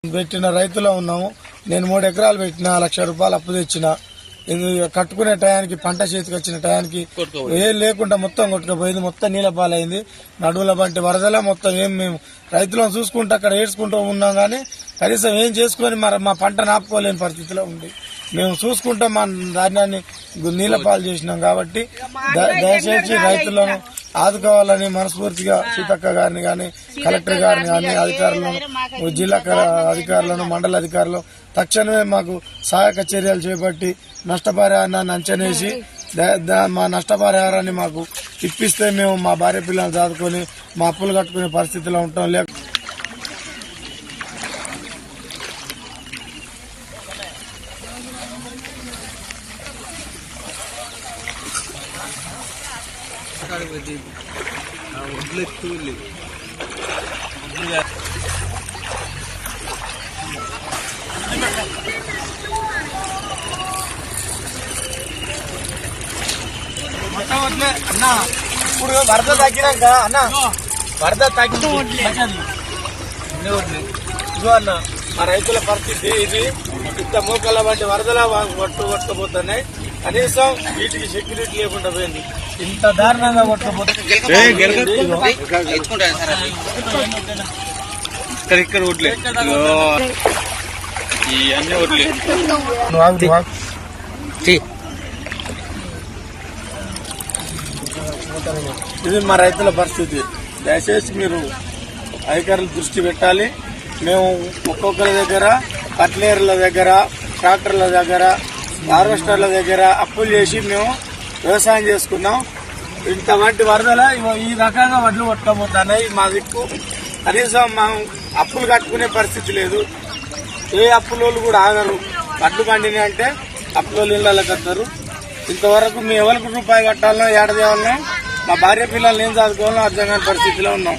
పెట్టిన రైతులో ఉన్నాము. నేను 3 ఎకరాలు పెట్టిన, 1 లక్ష రూపాయలు అప్పు తెచ్చిన. కట్టుకునే టయానికి, పంట చేతికి వచ్చిన టయానికి ఏం లేకుండా మొత్తం కొట్టుకుపోయింది. మొత్తం నీళ్ళ పాలైంది. నడువుల వంటి వరదలే మొత్తం. మేము రైతులను చూసుకుంటూ అక్కడ ఏడ్చుకుంటూ ఉన్నాం, కానీ కనీసం ఏం చేసుకుని మా పంట నాపుకోలేని పరిస్థితిలో ఉంది. మేము చూసుకుంటే మా ధాన్యాన్ని నీళ్ల పాలు చేసినాం. కాబట్టి దయచేసి రైతులను ఆదుకోవాలని మనస్ఫూర్తిగా సీతక్క గారిని కానీ, కలెక్టర్ గారిని కానీ, అధికారులను, జిల్లా అధికారులను, మండల అధికారులు తక్షణమే మాకు సహాయక చర్యలు చేపట్టి నష్టపరిహారాన్ని అంచనేసి మా నష్టపరిహారాన్ని మాకు ఇప్పిస్తే మేము మా భార్య పిల్లలను చదువుకొని మా అప్పులు కట్టుకునే పరిస్థితిలో ఉంటాం. అన్న ఇప్పుడు వరద తగ్గినాక వరద తగ్గిదో అన్న మా రైతుల పరిస్థితి ఇది. ఇంత మోకల వంటి వరదలా కొట్టుకుపోతున్నాయి. కనీసం వీటికి సెక్యూరిటీ లేకుండా పోయింది. ఇంత దారుణంగా కొట్టుకుపోతుంది. ఇక్కడ ఒడ్లే ఇవన్నీ ఒడ్లే. ఇది మా రైతుల పరిస్థితి. దయచేసి మీరు అధికారులు దృష్టి పెట్టాలి. మేము ఒక్కొక్కరి దగ్గర, కట్లేర్ల దగ్గర, ట్రాక్టర్ల దగ్గర, హార్వెస్టర్ల దగ్గర అప్పులు చేసి మేము వ్యవసాయం చేసుకున్నాం. ఇంత వంటి వరదల ఈ రకంగా వడ్లు కొట్టుకోబోతున్నాయి. మా దిక్కు కనీసం మనం అప్పులు కట్టుకునే పరిస్థితి లేదు. ఏ అప్పులోళ్ళు కూడా ఆగరు. వడ్లు పండినాయి అంటే అప్పులోళ్ళు ఇళ్ళకి వస్తారు. ఇంతవరకు మేము ఎవరికి రూపాయి కట్టాలనో, ఏడాది మా భార్య పిల్లల్ని ఏం చదువుకోవాలో అర్థం కాని పరిస్థితిలో ఉన్నాం.